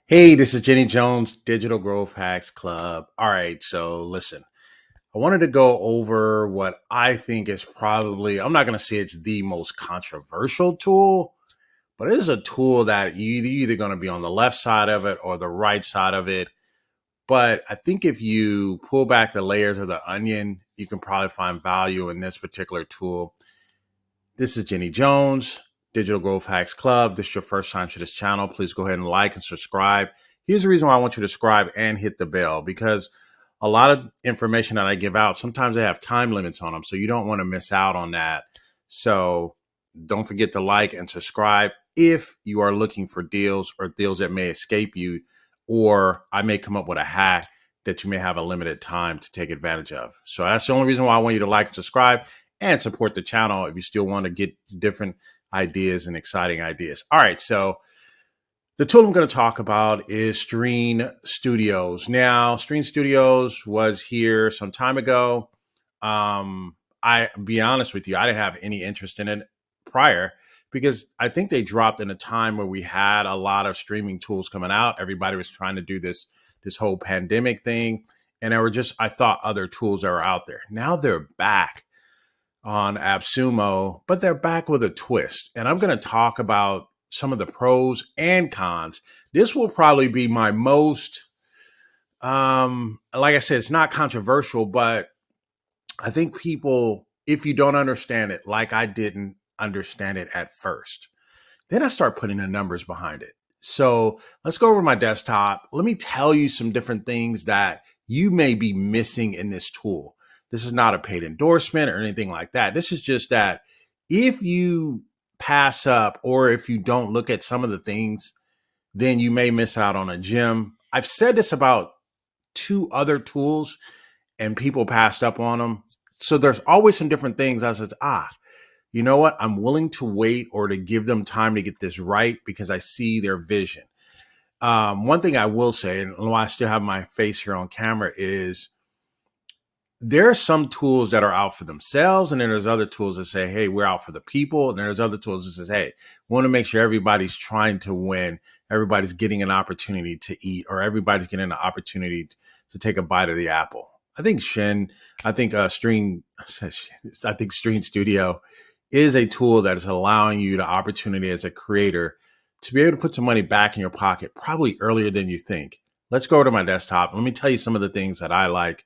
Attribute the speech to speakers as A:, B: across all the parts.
A: Hey, this is Jenny Jones, Digital Growth Hacks Club. All right, so listen, I wanted to go over what I think is probably, I'm not going to say it's the most controversial tool, but it is a tool that you're either going to be on the left side of it or the right side of it. But I think if you pull back the layers of the onion, you can probably find value in this particular tool. This is Jenny Jones, Digital Growth Hacks Club. This is your first time to this channel. Please go ahead and like and subscribe. Here's the reason why I want you to subscribe and hit the bell, because a lot of information that I give out, sometimes they have time limits on them. So you don't want to miss out on that. So don't forget to like and subscribe if you are looking for deals or deals that may escape you, or I may come up with a hack that you may have a limited time to take advantage of. So that's the only reason why I want you to like and subscribe and support the channel if you still want to get different ideas and exciting ideas. All right, so the tool I'm going to talk about is Streann Studios. Now, Streann Studios was here some time ago. I be honest with you, I didn't have any interest in it prior because I think they dropped in a time where we had a lot of streaming tools coming out. Everybody was trying to do this whole pandemic thing, and there were just, I thought, other tools that were out there. Now they're back on Appsumo, but they're back with a twist. And I'm going to talk about some of the pros and cons. This will probably be my most, like I said, it's not controversial, but I think people, if you don't understand it, like I didn't understand it at first, then I start putting the numbers behind it. So let's go over to my desktop. Let me tell you some different things that you may be missing in this tool. This is not a paid endorsement or anything like that. This is just that if you pass up or if you don't look at some of the things, then you may miss out on a gem. I've said this about two other tools and people passed up on them. So there's always some different things. I said, you know what? I'm willing to wait or to give them time to get this right because I see their vision. One thing I will say, and why I still have my face here on camera, is there are some tools that are out for themselves, and then there's other tools that say, hey, we're out for the people. And there's other tools that says, hey, we want to make sure everybody's trying to win. Everybody's getting an opportunity to eat, or everybody's getting an opportunity to take a bite of the apple. I think Streann Studio is a tool that is allowing you the opportunity as a creator to be able to put some money back in your pocket, probably earlier than you think. Let's go to my desktop. Let me tell you some of the things that I like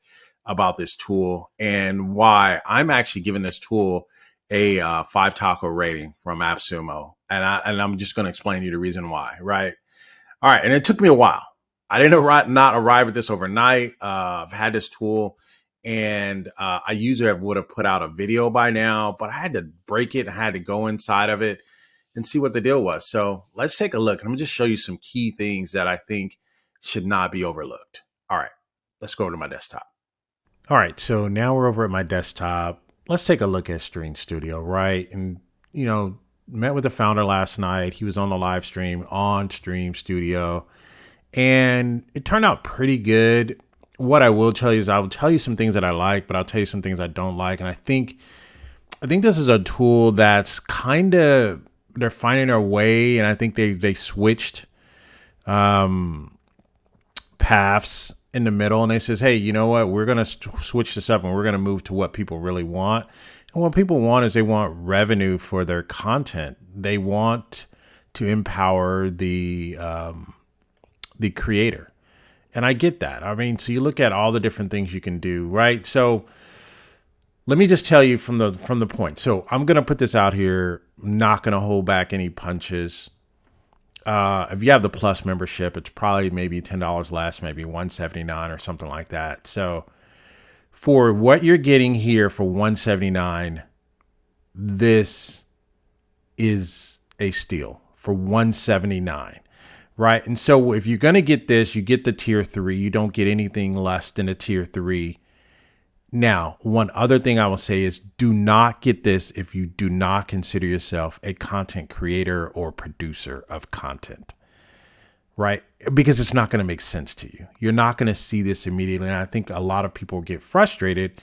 A: about this tool and why I'm actually giving this tool a 5 taco rating from Appsumo. And I'm just going to explain to you the reason why, right? All right. And it took me a while. I didn't not arrive at this overnight. I've had this tool and I usually would have put out a video by now, but I had to break it. I had to go inside of it and see what the deal was. So let's take a look. I'm going to just show you some key things that I think should not be overlooked. All right, let's go over to my desktop. All right, so now we're over at my desktop. Let's take a look at Streann Studio, right? And, met with the founder last night. He was on the live stream on Streann Studio, and it turned out pretty good. What I will tell you is I will tell you some things that I like, but I'll tell you some things I don't like. And I think this is a tool that's kind of, they're finding their way, and I think they switched paths in the middle, and they says, hey, you know what, we're going to switch this up and we're going to move to what people really want. And what people want is they want revenue for their content. They want to empower the creator. And I get that. I mean, so you look at all the different things you can do, right? So let me just tell you from the point. So I'm going to put this out here. I'm not going to hold back any punches. If you have the Plus membership, it's probably maybe $10 less, maybe $179 or something like that. So for what you're getting here for $179, this is a steal for $179, right? And so if you're going to get this, you get the tier 3. You don't get anything less than a tier 3. Now, one other thing I will say is do not get this if you do not consider yourself a content creator or producer of content, right? Because it's not going to make sense to you. You're not going to see this immediately. And I think a lot of people get frustrated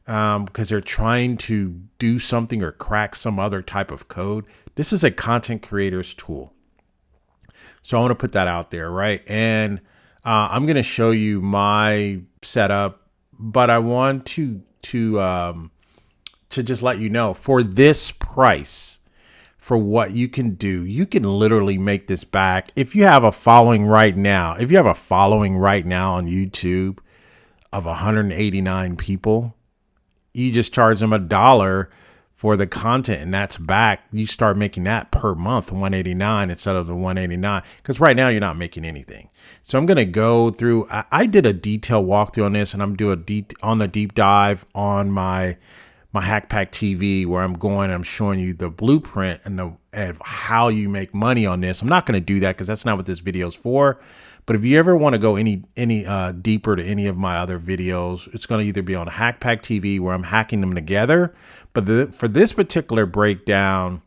A: because they're trying to do something or crack some other type of code. This is a content creator's tool. So I want to put that out there, right? And I'm going to show you my setup, but I want to just let you know, for this price, for what you can do, you can literally make this back. If you have a following right now, on YouTube of 189 people, you just charge them $1 for the content, and that's back. You start making that per month, 189 instead of the 189, because right now you're not making anything. So I'm going to go through. I did a detailed walkthrough on this, and I'm doing a deep dive on my Hackpack TV, where I'm showing you the blueprint and how you make money on this. I'm not going to do that because that's not what this video is for. But if you ever want to go any deeper to any of my other videos, it's going to either be on Hackpack TV, where I'm hacking them together. But for this particular breakdown,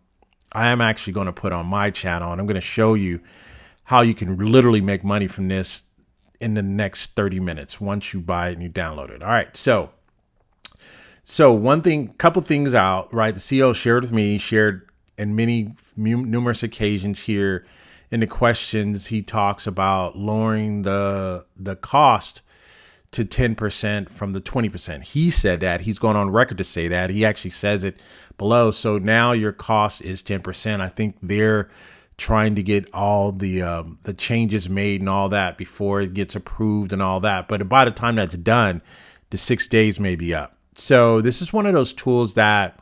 A: I am actually going to put on my channel, and I'm going to show you how you can literally make money from this in the next 30 minutes once you buy it and you download it. All right, so couple things out, right? The CEO shared in numerous occasions here in the questions. He talks about lowering the cost to 10% from the 20%. He said that. He's going on record to say that. He actually says it below. So now your cost is 10%. I think they're trying to get all the changes made and all that before it gets approved and all that. But by the time that's done, the 6 days may be up. So this is one of those tools that,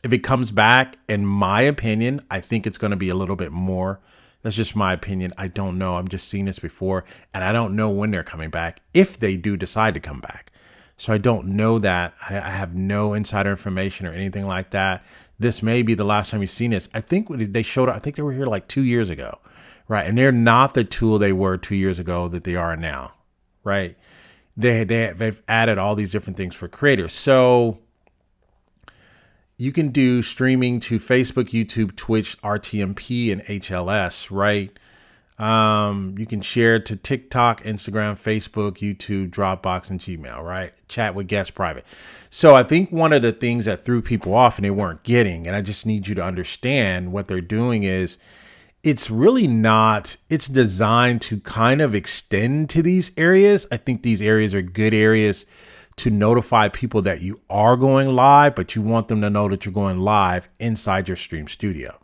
A: if it comes back, in my opinion, I think it's going to be a little bit more. That's just my opinion. I don't know. I'm just seeing this before, and I don't know when they're coming back, if they do decide to come back. So I don't know that. I have no insider information or anything like that. This may be the last time you've seen this. I think they showed, I think they were here like 2 years ago, right? And they're not the tool they were 2 years ago that they are now, right? They've added all these different things for creators. So you can do streaming to Facebook, YouTube, Twitch, RTMP, and HLS, right? You can share to TikTok, Instagram, Facebook, YouTube, Dropbox, and Gmail, right? Chat with guests private. So I think one of the things that threw people off and they weren't getting, and I just need you to understand what they're doing is, it's really not, it's designed to kind of extend to these areas. I think these areas are good areas to notify people that you are going live, but you want them to know that you're going live inside your Streann Studio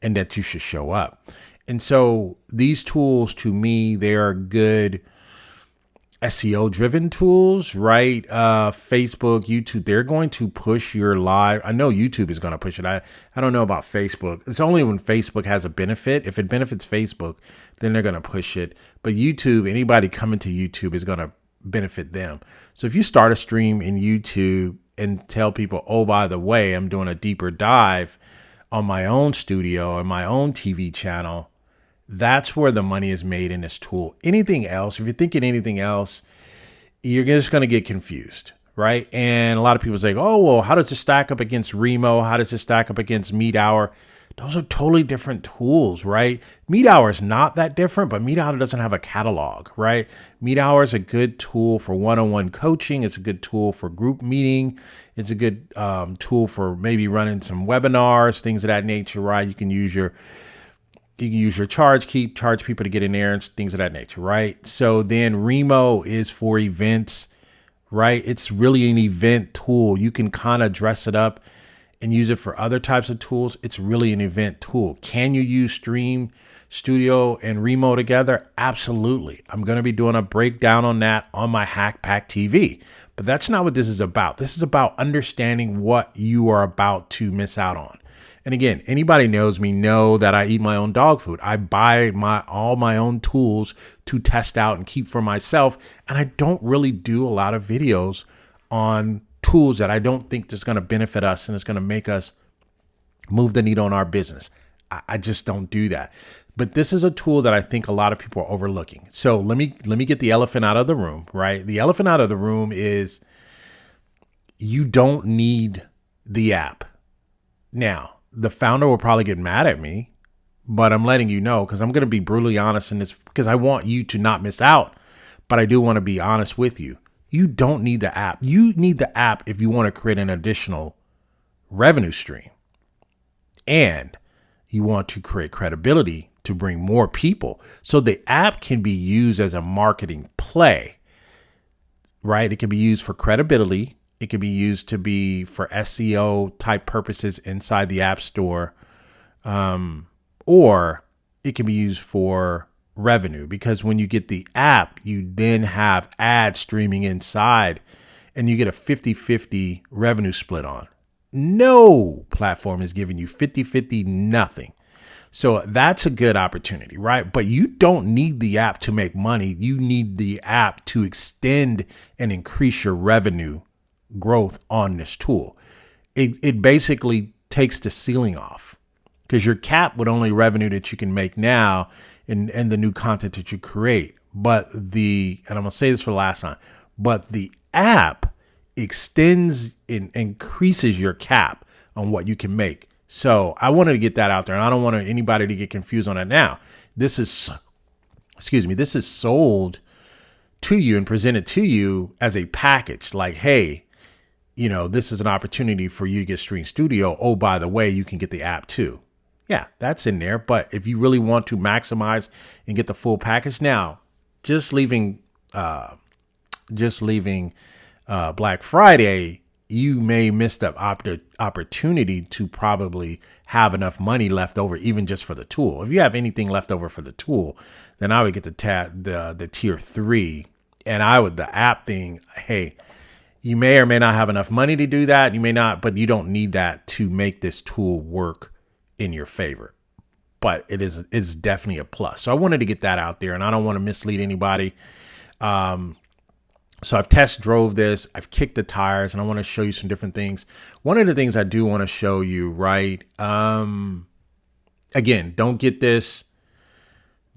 A: and that you should show up. And so these tools, to me, they are good SEO driven tools, right? Facebook, YouTube, they're going to push your live. I know YouTube is going to push it. I don't know about Facebook. It's only when Facebook has a benefit. If it benefits Facebook, then they're going to push it. But YouTube, anybody coming to YouTube is going to benefit them. So if you start a stream in YouTube and tell people, oh, by the way, I'm doing a deeper dive on my own studio and my own TV channel, that's where the money is made in this tool. Anything else, if you're thinking anything else, you're just going to get confused, right? And a lot of people say, oh, well, how does this stack up against Remo? How does this stack up against MeetHour? Those are totally different tools, right? MeetHour is not that different, but MeetHour doesn't have a catalog, right? MeetHour is a good tool for one-on-one coaching. It's a good tool for group meeting. It's a good tool for maybe running some webinars, things of that nature, right? You can use your charge people to get in there and things of that nature, right? So then Remo is for events, right? It's really an event tool. You can kind of dress it up and use it for other types of tools. It's really an event tool. Can you use Streann Studio and Remo together? Absolutely. I'm going to be doing a breakdown on that on my Hackpack TV, but that's not what this is about. This is about understanding what you are about to miss out on. And again, anybody knows me know that I eat my own dog food. I buy all my own tools to test out and keep for myself. And I don't really do a lot of videos on tools that I don't think is going to benefit us and it's going to make us move the needle on our business. I just don't do that. But this is a tool that I think a lot of people are overlooking. So let me get the elephant out of the room, right? The elephant out of the room is you don't need the app. Now, the founder will probably get mad at me, but I'm letting you know because I'm going to be brutally honest in this because I want you to not miss out. But I do want to be honest with you. You don't need the app. You need the app if you want to create an additional revenue stream and you want to create credibility to bring more people. So the app can be used as a marketing play, right? It can be used for credibility. It can be used to be for SEO type purposes inside the App Store, or it can be used for revenue, because when you get the app, you then have ads streaming inside and you get a 50-50 revenue split on. No platform is giving you 50-50 nothing. So that's a good opportunity, right? But you don't need the app to make money. You need the app to extend and increase your revenue growth on this tool. It basically takes the ceiling off, because your cap with only revenue that you can make now and the new content that you create. But and I'm going to say this for the last time, but the app extends and increases your cap on what you can make. So I wanted to get that out there, and I don't want anybody to get confused on that. Now, this is sold to you and presented to you as a package. Like, hey, this is an opportunity for you to get Streann Studio. Oh, by the way, you can get the app too. Yeah, that's in there. But if you really want to maximize and get the full package, now just leaving Black Friday, you may miss the opportunity to probably have enough money left over, even just for the tool. If you have anything left over for the tool, then I would get the tier 3, and the app thing. Hey, you may or may not have enough money to do that. You may not, but you don't need that to make this tool work in your favor. But it's definitely a plus. So I wanted to get that out there, and I don't want to mislead anybody. So I've test drove this, I've kicked the tires, and I want to show you some different things. One of the things I do want to show you, right? Again, don't get this.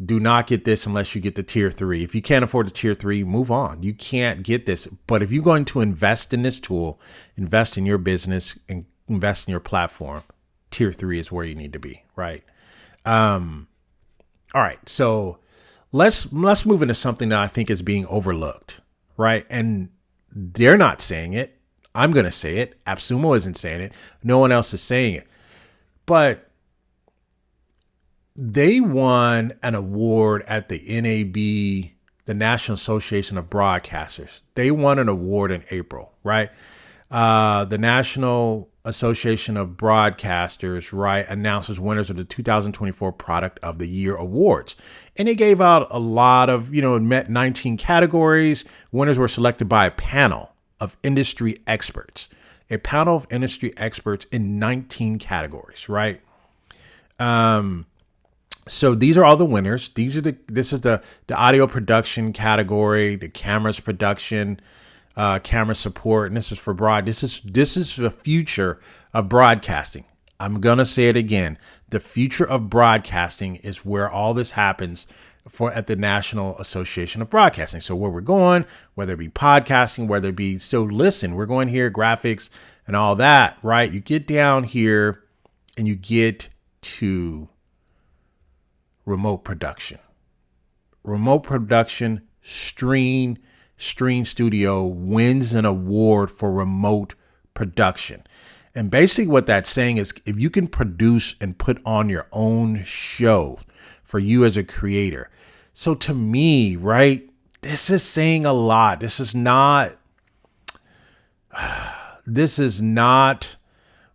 A: Do not get this unless you get the tier 3. If you can't afford the tier 3, move on. You can't get this. But if you're going to invest in this tool, invest in your business and invest in your platform, tier 3 is where you need to be, right? All right. So let's move into something that I think is being overlooked, right? And they're not saying it. I'm going to say it. Appsumo isn't saying it. No one else is saying it. But they won an award at the NAB, the National Association of Broadcasters. They won an award in April, right? The National Association of Broadcasters, right, announces winners of the 2024 Product of the Year Awards. And they gave out a lot of, it met 19 categories. Winners were selected by a panel of industry experts. A panel of industry experts in 19 categories, right? So these are all the winners. This is the audio production category, the cameras production, camera support, and this is for this is the future of broadcasting. I'm gonna say it again. The future of broadcasting is where all this happens at the National Association of Broadcasting. So where we're going, whether it be podcasting, whether it be we're going here, graphics and all that, right? You get down here and you get to remote production. Streann Studio wins an award for remote production. And basically what that's saying is, if you can produce and put on your own show for you as a creator. So to me, right, this is saying a lot. This is not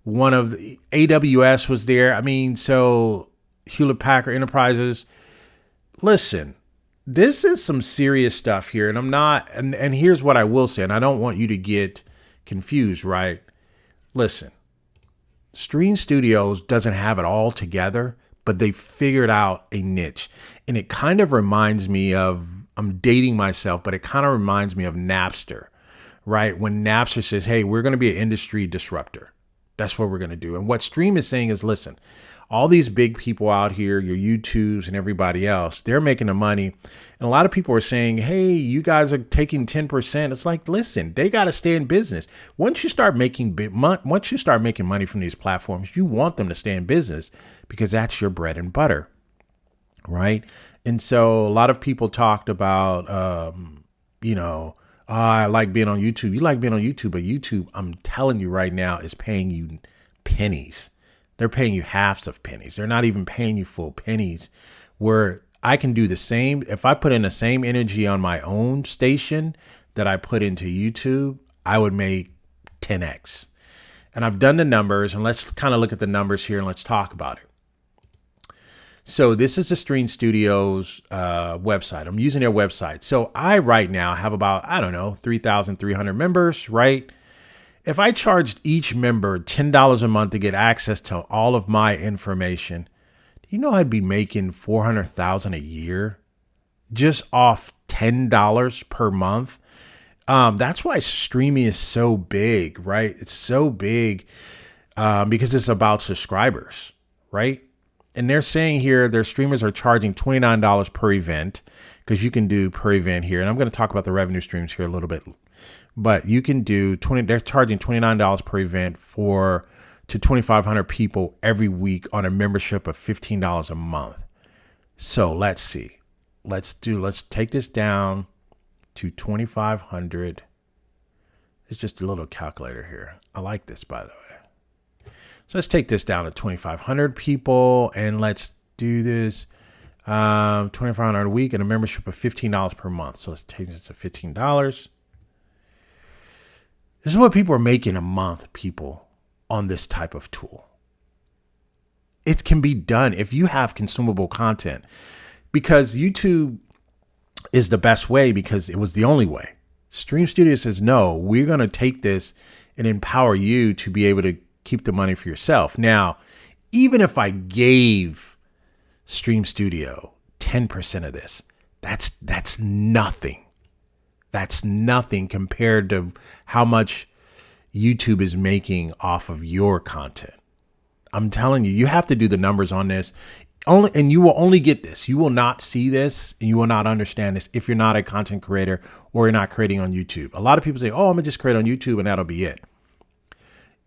A: one of the AWS was there. I mean, so Hewlett Packard Enterprises. Listen, this is some serious stuff here. And I'm not, and here's what I will say, and I don't want you to get confused, right? Listen, Streann Studios doesn't have it all together, but they figured out a niche. And it kind of reminds me of, I'm dating myself, but it kind of reminds me of Napster, right? When Napster says, hey, we're going to be an industry disruptor. That's what we're going to do. And what Stream is saying is, listen, all these big people out here, your YouTubes and everybody else, they're making the money. And a lot of people are saying, hey, you guys are taking 10%. It's like, listen, they got to stay in business. Once you start making money from these platforms, you want them to stay in business because that's your bread and butter, right? And so a lot of people talked about, I like being on YouTube. You like being on YouTube, but YouTube, I'm telling you right now, is paying you pennies. They're paying you halves of pennies. They're not even paying you full pennies where I can do the same. If I put in the same energy on my own station that I put into YouTube, I would make 10x. And I've done the numbers, and let's kind of look at the numbers here and let's talk about it. So this is the Streann Studio's website. I'm using their website. So I right now have about, 3,300 members, right? If I charged each member $10 a month to get access to all of my information, do you know I'd be making $400,000 a year just off $10 per month? That's why streaming is so big, right? It's so big because it's about subscribers, right? And they're saying here their streamers are charging $29 per event, because you can do per event here. And I'm going to talk about the revenue streams here a little bit. But you can do they're charging $29 per event to 2,500 people every week on a membership of $15 a month. So let's see. Let's take this down to 2,500. It's just a little calculator here. I like this, by the way. So let's take this down to 2,500 people, and let's do this 2,500 a week and a membership of $15 per month. So let's take this to $15. This is what people are making a month, people, on this type of tool. It can be done if you have consumable content, because YouTube is the best way because it was the only way. Streann Studio says, no, we're going to take this and empower you to be able to keep the money for yourself. Now, even if I gave Streann Studio 10% of this, that's nothing. That's nothing compared to how much YouTube is making off of your content. I'm telling you, you have to do the numbers on this. And you will only get this. You will not see this and you will not understand this if you're not a content creator or you're not creating on YouTube. A lot of people say, oh, I'm gonna just create on YouTube and that'll be it.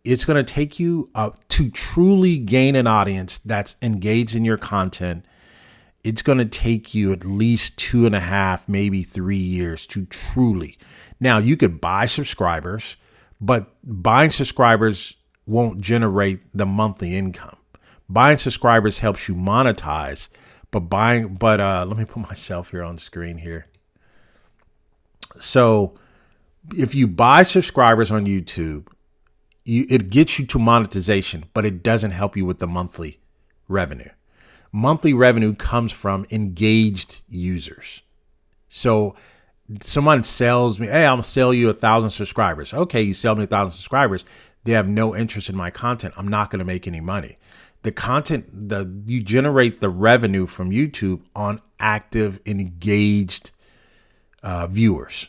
A: It's going to take you to truly gain an audience that's engaged in your content. It's going to take you at least 2.5, maybe 3 years to truly. Now, you could buy subscribers, but buying subscribers won't generate the monthly income. Buying subscribers helps you monetize, but let me put myself here on the screen here. So if you buy subscribers on YouTube, it gets you to monetization, but it doesn't help you with the monthly revenue. Monthly revenue comes from engaged users. So someone sells me, hey, I'm gonna sell you 1,000 subscribers. Okay, you sell me 1,000 subscribers. They have no interest in my content. I'm not going to make any money. The content, you generate the revenue from YouTube on active, engaged viewers.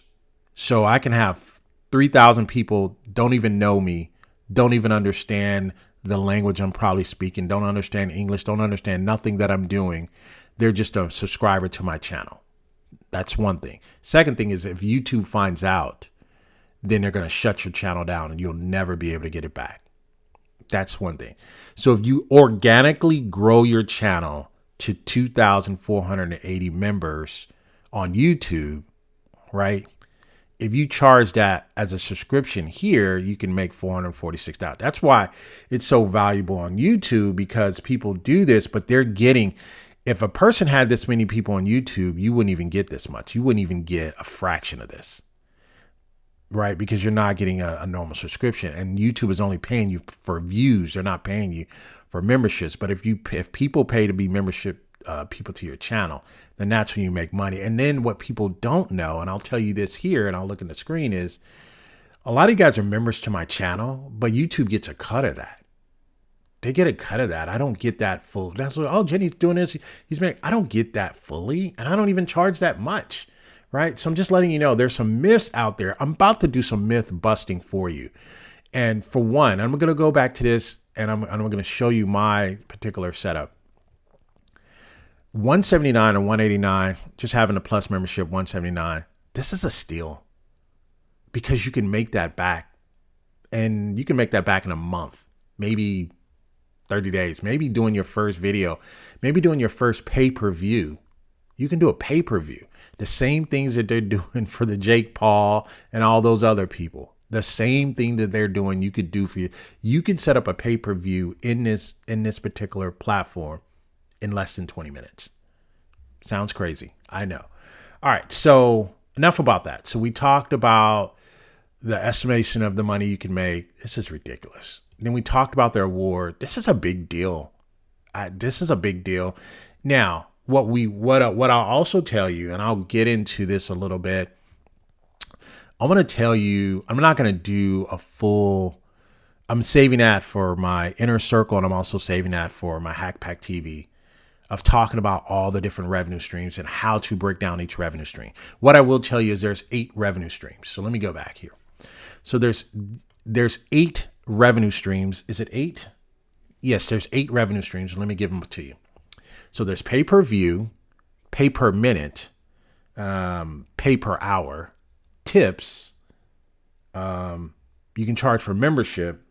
A: So I can have 3,000 people don't even know me, don't even understand the language I'm probably speaking, don't understand English, don't understand nothing that I'm doing. They're just a subscriber to my channel. That's one thing. Second thing is, if YouTube finds out, then they're going to shut your channel down and you'll never be able to get it back. That's one thing. So if you organically grow your channel to 2,480 members on YouTube, right? If you charge that as a subscription here, you can make $446. That's why it's so valuable on YouTube, because people do this, but they're getting, if a person had this many people on YouTube, you wouldn't even get this much. You wouldn't even get a fraction of this, right? Because you're not getting a normal subscription, and YouTube is only paying you for views. They're not paying you for memberships. But if people pay to be membership people to your channel, then that's when you make money. And then what people don't know, and I'll tell you this here, and I'll look at the screen, is a lot of you guys are members to my channel, but YouTube gets a cut of that. They get a cut of that. I don't get that full. That's what, oh, Jenny's doing this. I don't get that fully, and I don't even charge that much, right? So I'm just letting you know there's some myths out there. I'm about to do some myth busting for you. And for one, I'm going to go back to this, and I'm going to show you my particular setup. 179 or 189, just having a plus membership, 179. This is a steal, because you can make that back, and you can make that back in a month, maybe 30 days, maybe doing your first video, maybe doing your first pay-per-view. You can do a pay-per-view. The same things that they're doing for the Jake Paul and all those other people. The same thing that they're doing, you could do for you. You could set up a pay-per-view in this particular platform in less than 20 minutes. Sounds crazy. I know. All right. So enough about that. So we talked about the estimation of the money you can make. This is ridiculous. Then we talked about their award. This is a big deal. This is a big deal. Now, what I'll also tell you, and I'll get into this a little bit. I want to tell you, I'm not going to do a full. I'm saving that for my inner circle, and I'm also saving that for my Hackpack TV of talking about all the different revenue streams and how to break down each revenue stream. What I will tell you is there's 8 revenue streams. So let me go back here. So there's 8 revenue streams. Is it 8? Yes, there's 8 revenue streams. Let me give them to you. So there's pay per view, pay per minute, pay per hour, tips. You can charge for membership.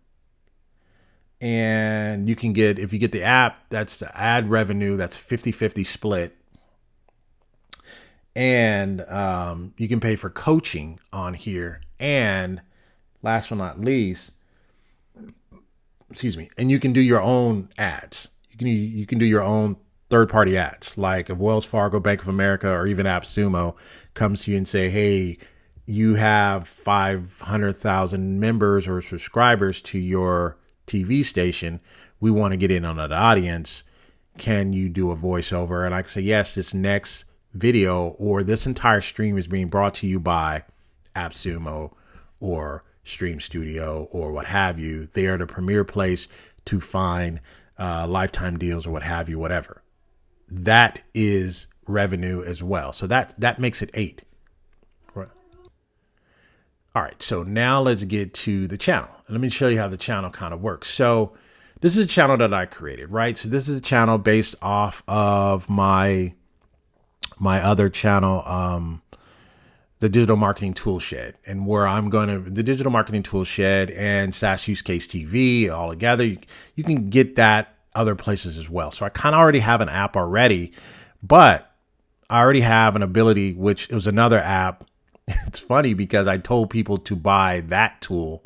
A: And you can get, if you get the app, that's the ad revenue. That's 50-50 split. And you can pay for coaching on here. And last but not least, and you can do your own ads. You can do your own third-party ads. Like if Wells Fargo, Bank of America, or even Appsumo comes to you and say, hey, you have 500,000 members or subscribers to your TV station. We want to get in on that audience. Can you do a voiceover? And I can say, yes, this next video or this entire stream is being brought to you by Appsumo or Streann Studio or what have you. They are the premier place to find lifetime deals or what have you, whatever. That is revenue as well. So that makes it 8. Right. All right. So now let's get to the channel. And let me show you how the channel kind of works. So this is a channel that I created, right? So this is a channel based off of my other channel, the Digital Marketing Tool Shed, and where I'm going to the Digital Marketing Tool Shed and SaaS Use Case TV all together. You can get that other places as well. So I kind of already have an app already, but I already have an ability, which it was another app. It's funny because I told people to buy that tool.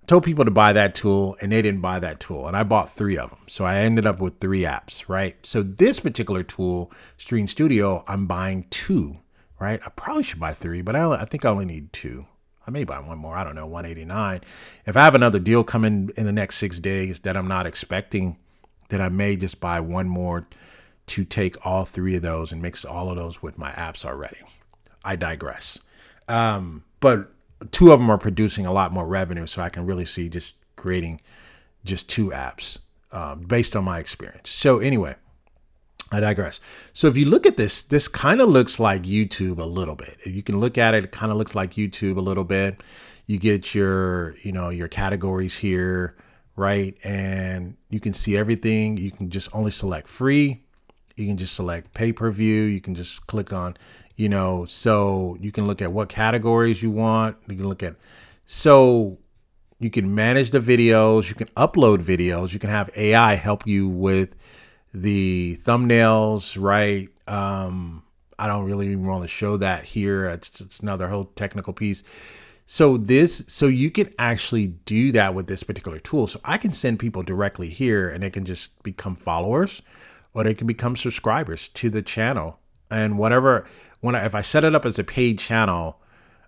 A: And they didn't buy that tool. And I bought 3 of them. So I ended up with 3 apps, right? So this particular tool, Streann Studio, I'm buying 2, right? I probably should buy 3, but I think I only need 2. I may buy 1 more. I don't know, 189. If I have another deal coming in the next 6 days that I'm not expecting, then I may just buy 1 more to take all 3 of those and mix all of those with my apps already. I digress. But 2 of them are producing a lot more revenue, so I can really see just creating just 2 apps based on my experience. So anyway, I digress. So if you look at this kind of looks like YouTube a little bit. If you can look at it, it kind of looks like YouTube a little bit. You get your categories here, right? And you can see everything. You can just only select free. You can just select pay-per-view. You can just click on, so you can look at what categories you want. You can look at, so you can manage the videos. You can upload videos. You can have AI help you with the thumbnails, right? I don't really even want to show that here. It's another whole technical piece. So you can actually do that with this particular tool. So I can send people directly here and they can just become followers or they can become subscribers to the channel. And if I set it up as a paid channel,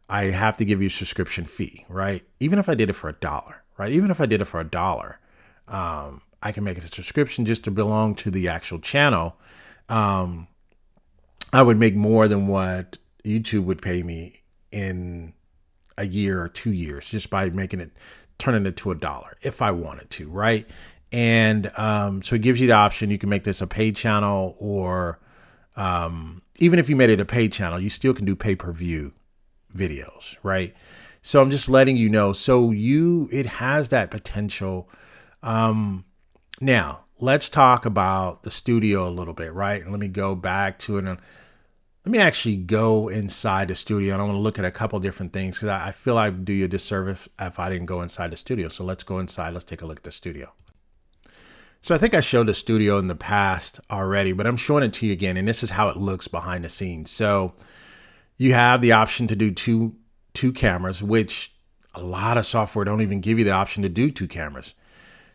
A: I have to give you a subscription fee, right? Even if I did it for $1, right? Even if I did it for $1, I can make it a subscription just to belong to the actual channel. I would make more than what YouTube would pay me in a year or 2 years just by turning it to $1 if I wanted to, right? And so it gives you the option. You can make this a paid channel, or even if you made it a paid channel, you still can do pay-per-view videos, right? So I'm just letting you know. So it has that potential. Now let's talk about the studio a little bit, right? And let me go back to it. And let me actually go inside the studio. And I want to look at a couple different things because I feel I'd do you a disservice if I didn't go inside the studio. So let's go inside. Let's take a look at the studio. So I think I showed the studio in the past already, but I'm showing it to you again. And this is how it looks behind the scenes. So you have the option to do two cameras, which a lot of software don't even give you the option to do 2 cameras.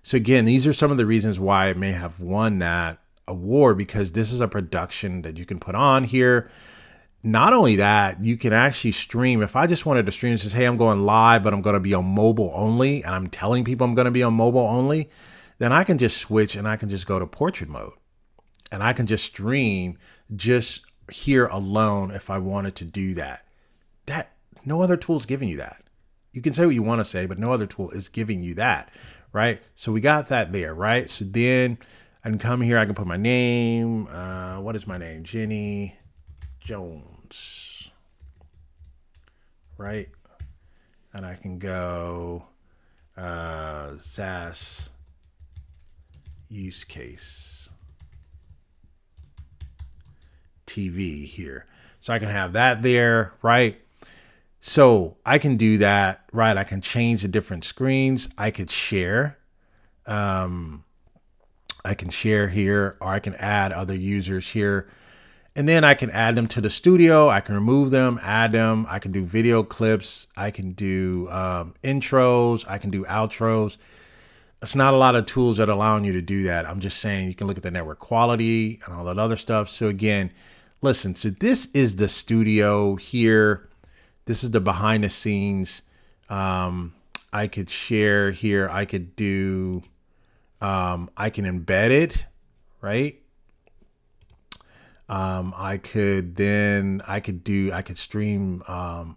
A: So again, these are some of the reasons why I may have won that Award because this is a production that you can put on here. Not only that, you can actually stream. If I just wanted to stream, it says, hey, I'm going live, but I'm going to be on mobile only, and I'm telling people I'm going to be on mobile only, then I can just switch and I can just go to portrait mode. And I can just stream just here alone if I wanted to do that. No other tool is giving you that. You can say what you want to say, but no other tool is giving you that, right? So we got that there, right? So then I can come here. I can put my name. What is my name? Jenny Jones, right? And I can go SaaS use case TV here. So I can have that there, right? So I can do that, right? I can change the different screens. I could share. I can share here, or I can add other users here. And then I can add them to the studio. I can remove them, add them. I can do video clips. I can do intros. I can do outros. It's not a lot of tools that are allowing you to do that. I'm just saying you can look at the network quality and all that other stuff. So again, listen, so this is the studio here. This is the behind the scenes. I could share here. I could do, I can embed it, right? I could stream,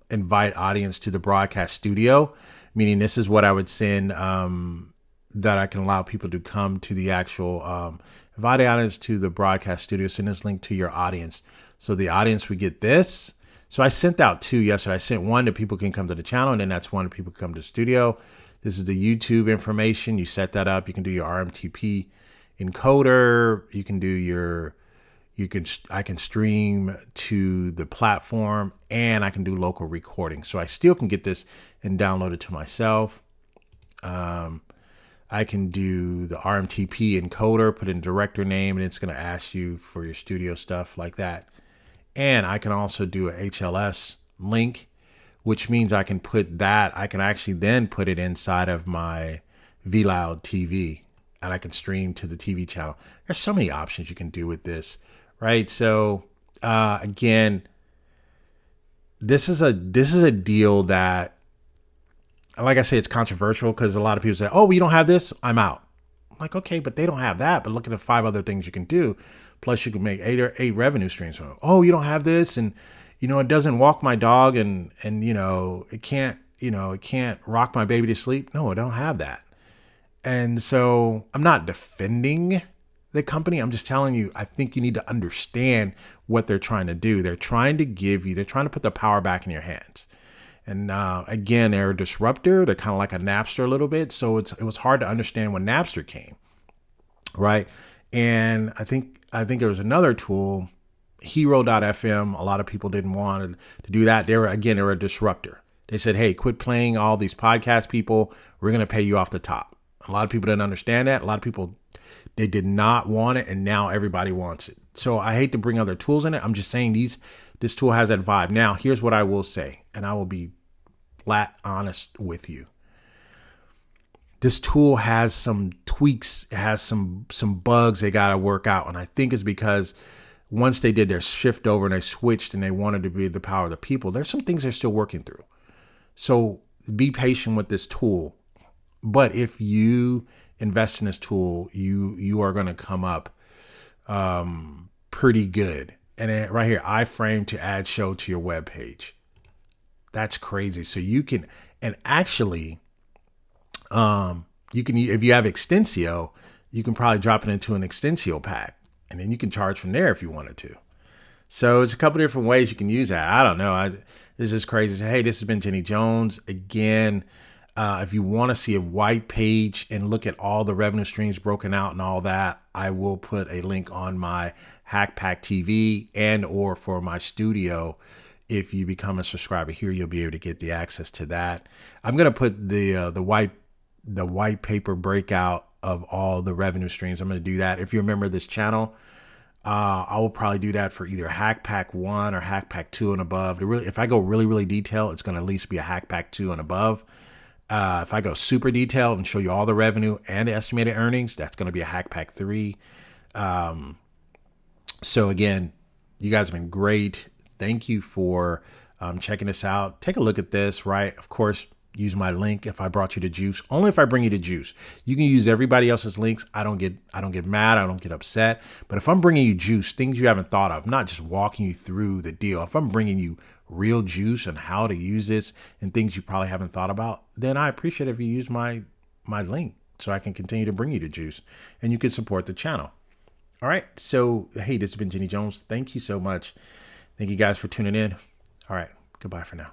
A: invite audience to the broadcast studio, meaning this is what I would send, that I can allow people to come to the actual, invite the audience to the broadcast studio, send this link to your audience. So the audience would get this. So I sent out 2 yesterday. I sent one that people can come to the channel, and then that's one that people come to the studio. This is the YouTube information. You set that up. You can do your RMTP encoder. You can do I can stream to the platform, and I can do local recording. So I still can get this and download it to myself. I can do the RMTP encoder, put in director name, and it's going to ask you for your studio stuff like that. And I can also do a HLS link, which means I can put that. I can actually then put it inside of my VLoud TV, and I can stream to the TV channel. There's so many options you can do with this, right? So again, this is a deal that, like I say, it's controversial because a lot of people say, "Oh, you don't have this, I'm out." I'm like, okay, but they don't have that. But look at the 5 other things you can do. Plus, you can make 8 revenue streams from it. Oh, you don't have this, and it doesn't walk my dog, and it can't rock my baby to sleep. No, I don't have that. And so I'm not defending the company. I'm just telling you, I think you need to understand what they're trying to do. They're trying to put the power back in your hands. And again, they're a disruptor. They're kind of like a Napster a little bit. So it was hard to understand when Napster came, right? And I think there was another tool, Hero.fm. A lot of people didn't want to do that. They were a disruptor. They said, hey, quit playing all these podcast people. We're going to pay you off the top. A lot of people didn't understand that. A lot of people, they did not want it. And now everybody wants it. So I hate to bring other tools in it. I'm just saying this tool has that vibe. Now, here's what I will say, and I will be flat honest with you. This tool has some tweaks, it has some bugs they got to work out. And I think it's because once they did their shift over and they switched and they wanted to be the power of the people, there's some things they're still working through. So be patient with this tool. But if you invest in this tool, you are going to come up pretty good. And then right here, iframe to add show to your web page. That's crazy. So you can, and actually, you can, if you have Extensio, you can probably drop it into an Extensio pack, and then you can charge from there if you wanted to. So it's a couple different ways you can use that. I don't know. This is crazy. Hey, this has been Jenny Jones. Again, if you want to see a white page and look at all the revenue streams broken out and all that, I will put a link on my Hackpack TV and or for my studio. If you become a subscriber here, you'll be able to get the access to that. I'm going to put the white paper breakout of all the revenue streams. I'm going to do that. If you remember this channel, I will probably do that for either Hackpack 1 or Hackpack 2 and above. If I go really, really detailed, it's going to at least be a Hackpack 2 and above. If I go super detailed and show you all the revenue and the estimated earnings, that's going to be a Hackpack 3. So again, you guys have been great. Thank you for checking this out. Take a look at this, right? Of course, use my link if I brought you to juice. Only if I bring you to juice. You can use everybody else's links. I don't get mad. I don't get upset. But if I'm bringing you juice, things you haven't thought of, not just walking you through the deal. If I'm bringing you real juice and how to use this and things you probably haven't thought about, then I appreciate it if you use my link so I can continue to bring you to juice and you can support the channel. All right. So, hey, this has been Jenny Jones. Thank you so much. Thank you guys for tuning in. All right. Goodbye for now.